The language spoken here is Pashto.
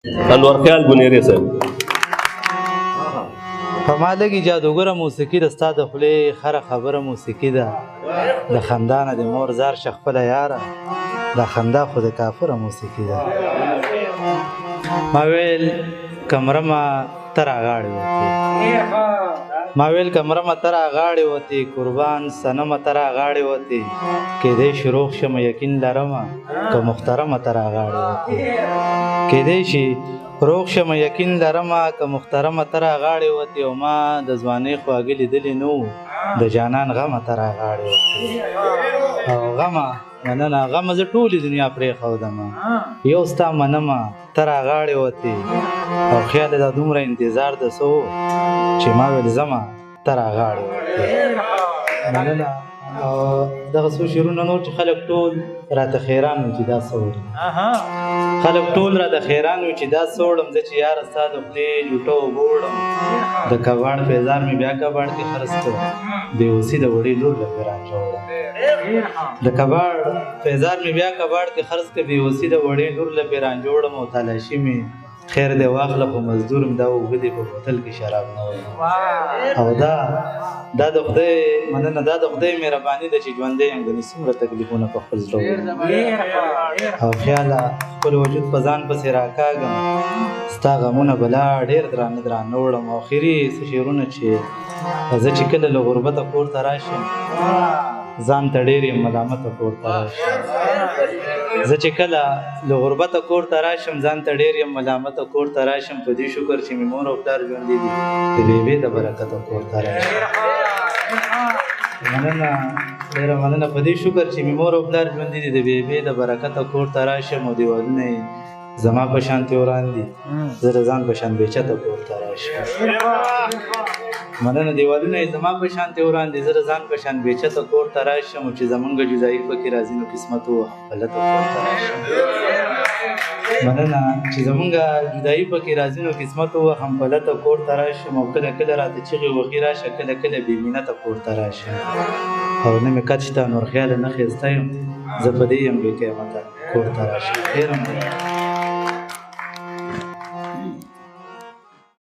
انور خیال بنيري صاحب. په ما لګي جادوګره موسیقي د ستا د خولې خره خبره موسیقي ده د خندا نه د مور زار شه خپله یاره دا خندا خو د کافره موسیقي ده ما ویل کمرمه ته راغاړې وتې قربان صنمه ته راغاړې وتې کیدی شي روغ شمه یقین لرمه که محترمه ته راغاړې وتې کیدی شي روغ شمه یقین لرمه که محترمه ته راغاړې وتې او ما د ځوانۍ خواږه لیدلي نه وو د جانان غمه ته راغاړې وتې او غمه مننه غمه زه ټولې دنیا پرېښودمه یو ستا منمه ته راغاړې وتې او خیال دا دومره انتظار د څه و چې ما ویل ځمه ته راغاړې وتې مننه او دغه څو شعرونه نور چې خلک ټول راته خیران وي چې دا څه وړي خلک ټول راته خیران وي چې دا څه وړم زه چې یاره ستا د خولې جوټه اوبه وړم د کباړ فیضار مې بیا کباړ کې خرڅ کړ بېوسي د وړې لور له رانجه وړم د کباړ فیضار مې بیا کباړ کې خرڅ کړ بېوسي د وړې لور له رانجه وړم او تلاشي مې خیر دی واخله خو مزدور م دا اوبه دې په بوتل کې شراب نه وړم او دا د خدای مننه دا د خدای مهرباني ده چې ژوندی یم ګنې څومره تکلیفونه په خپل زړه او خیاله خپل وجود په ځان پسې راکاږم ستا غمونه بلا ډېر درانه وړم او اخري څه شعرونه چې زه چې کله له غربته کور ته راشم ځان ته ډېر یم ملامته کور ته راشم زه چې کله له غربته کور ته راشم ځان ته ډېر یم ملامته کور ته راشم په دې شکر چې مې مور او پلار ژوندي دي د بېبې د برکته کور ته راشم مننه ډېره مننه په دې شکر چې مې مور او پلار ژوندي دي د بېبې د برکته کور ته راشم او دیوالونه یې زما په شانتې وران دي زه د ځان په شان بېچته کور ته راشم مننه دیوالونه یې زما په شانتې وران دي زه د ځان په شان بېچته کور ته راشم او چې زمونږ جدایي پکې راځي نو قسمت و غلطه کور ته راشم مننه چې زمونږ جدایي پکې راځي نو قسمت و هم غلطه کور ته راشم او کله کله راته چغې وغې راشه کله کله بې مینته کور ته راشم او نه مې قد شته نور خیاله نه ښایسته یم زه په دې یم بې قیمته کور ته راشم خیر هم دی